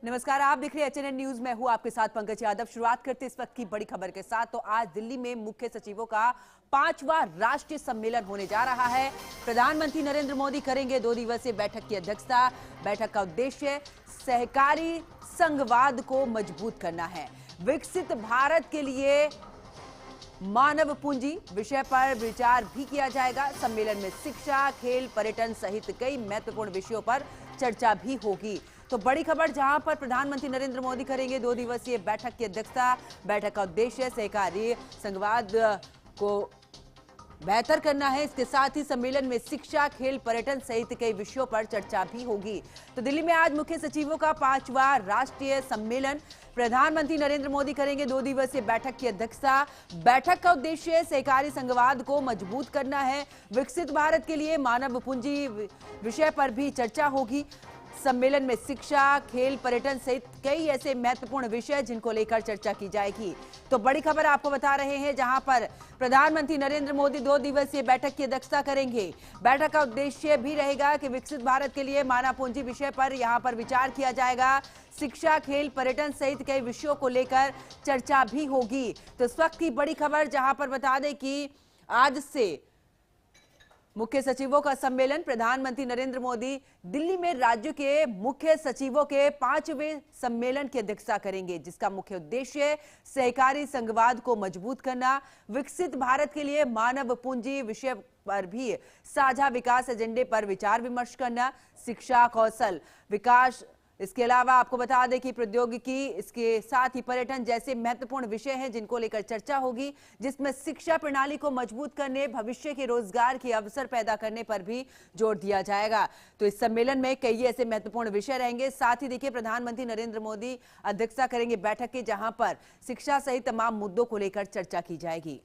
नमस्कार, आप देख रहे हैं एचएनएन न्यूज। मैं हूं आपके साथ पंकज यादव। शुरुआत करते इस वक्त की बड़ी खबर के साथ। तो आज दिल्ली में मुख्य सचिवों का 5वां राष्ट्रीय सम्मेलन होने जा रहा है। प्रधानमंत्री नरेंद्र मोदी करेंगे 2 दिवसीय बैठक की अध्यक्षता। बैठक का उद्देश्य सहकारी संघवाद को मजबूत करना है। विकसित भारत के लिए मानव पूंजी विषय पर विचार भी किया जाएगा। सम्मेलन में शिक्षा, खेल, पर्यटन सहित कई महत्वपूर्ण विषयों पर चर्चा भी होगी। तो बड़ी खबर, जहां पर प्रधानमंत्री नरेंद्र मोदी करेंगे 2 दिवसीय बैठक की अध्यक्षता। बैठक का उद्देश्य सहकारी संघवाद को बेहतर करना है। इसके साथ ही सम्मेलन में शिक्षा, खेल, पर्यटन सहित कई विषयों पर चर्चा भी होगी। तो दिल्ली में आज मुख्य सचिवों का 5वां राष्ट्रीय सम्मेलन। प्रधानमंत्री नरेंद्र मोदी करेंगे 2 दिवसीय बैठक की अध्यक्षता। बैठक का उद्देश्य सहकारी संघवाद को मजबूत करना है। विकसित भारत के लिए मानव पूंजी विषय पर भी चर्चा होगी। सम्मेलन में शिक्षा, खेल, पर्यटन सहित कई ऐसे महत्वपूर्ण विषय जिनको लेकर चर्चा की जाएगी। तो बड़ी खबर आपको बता रहे हैं, जहां पर प्रधानमंत्री नरेंद्र मोदी 2 दिवसीय बैठक की अध्यक्षता करेंगे। बैठक का उद्देश्य भी रहेगा कि विकसित भारत के लिए मानव पूंजी विषय पर यहां पर विचार किया जाएगा। शिक्षा, खेल, पर्यटन सहित कई विषयों को लेकर चर्चा भी होगी। तो इस वक्त की बड़ी खबर, जहां पर बता दें कि आज से मुख्य सचिवों का सम्मेलन। प्रधानमंत्री नरेंद्र मोदी दिल्ली में राज्यों के मुख्य सचिवों के 5वें सम्मेलन की अध्यक्षता करेंगे, जिसका मुख्य उद्देश्य सहकारी संघवाद को मजबूत करना, विकसित भारत के लिए मानव पूंजी विषय पर भी साझा विकास एजेंडे पर विचार विमर्श करना, शिक्षा, कौशल विकास, इसके अलावा आपको बता दें कि प्रौद्योगिकी, इसके साथ ही पर्यटन जैसे महत्वपूर्ण विषय हैं जिनको लेकर चर्चा होगी, जिसमें शिक्षा प्रणाली को मजबूत करने, भविष्य के रोजगार के अवसर पैदा करने पर भी जोर दिया जाएगा। तो इस सम्मेलन में कई ऐसे महत्वपूर्ण विषय रहेंगे। साथ ही देखिए, प्रधानमंत्री नरेंद्र मोदी अध्यक्षता करेंगे बैठक की, जहां पर शिक्षा सहित तमाम मुद्दों को लेकर चर्चा की जाएगी।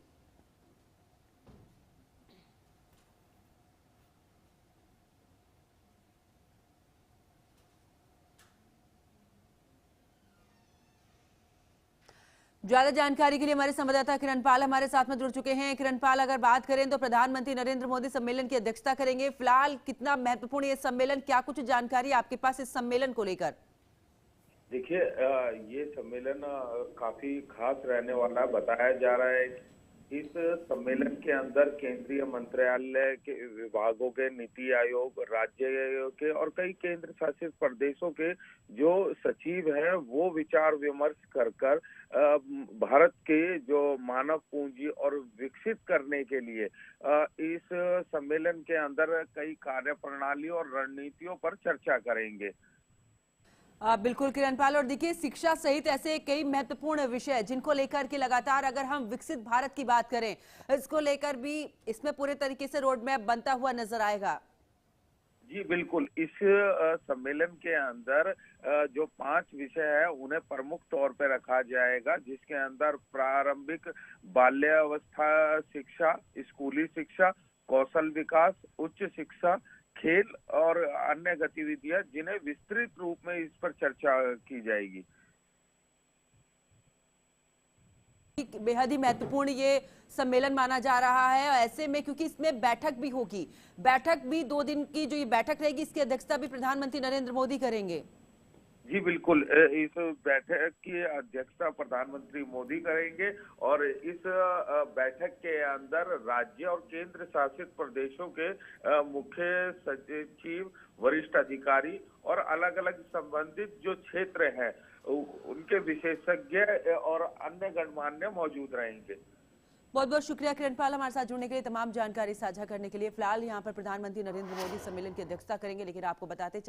ज्यादा जानकारी के लिए हमारे संवाददाता किरण पाल हमारे साथ में जुड़ चुके हैं। किरण पाल, अगर बात करें तो प्रधानमंत्री नरेंद्र मोदी सम्मेलन की अध्यक्षता करेंगे। फिलहाल कितना महत्वपूर्ण ये सम्मेलन, क्या कुछ जानकारी आपके पास इस सम्मेलन को लेकर? देखिए, ये सम्मेलन काफी खास रहने वाला बताया जा रहा है। इस सम्मेलन के अंदर केंद्रीय मंत्रालय के विभागों के, नीति आयोग, राज्य के और कई केंद्र शासित प्रदेशों के जो सचिव हैं वो विचार विमर्श कर भारत के जो मानव पूंजी और विकसित करने के लिए इस सम्मेलन के अंदर कई कार्यप्रणाली और रणनीतियों पर चर्चा करेंगे। बिल्कुल किरणपाल, और देखिए शिक्षा सहित ऐसे कई महत्वपूर्ण विषय जिनको लेकर के लगातार, अगर हम विकसित भारत की बात करें, इसको लेकर भी इसमें पूरे तरीके से रोड मैप बनता हुआ नजर आएगा। जी बिल्कुल, इस सम्मेलन के अंदर जो 5 विषय है उन्हें प्रमुख तौर पे रखा जाएगा, जिसके अंदर प्रारंभिक बाल्यावस्था शिक्षा, स्कूली शिक्षा, कौशल विकास, उच्च शिक्षा, खेल और अन्य गतिविधियां, जिन्हें विस्तृत रूप में इस पर चर्चा की जाएगी। बेहद ही महत्वपूर्ण ये सम्मेलन माना जा रहा है, और ऐसे में क्योंकि इसमें बैठक भी होगी, बैठक भी 2 दिन की जो ये बैठक रहेगी, इसकी अध्यक्षता भी प्रधानमंत्री नरेंद्र मोदी करेंगे। जी बिल्कुल, इस बैठक की अध्यक्षता प्रधानमंत्री मोदी करेंगे और इस बैठक के अंदर राज्य और केंद्र शासित प्रदेशों के मुख्य सचिव, वरिष्ठ अधिकारी और अलग अलग संबंधित जो क्षेत्र हैं उनके विशेषज्ञ और अन्य गणमान्य मौजूद रहेंगे। बहुत बहुत शुक्रिया किरणपाल, हमारे साथ जुड़ने के लिए, तमाम जानकारी साझा करने के लिए। फिलहाल यहाँ पर प्रधानमंत्री नरेंद्र मोदी सम्मेलन की अध्यक्षता करेंगे, लेकिन आपको बताते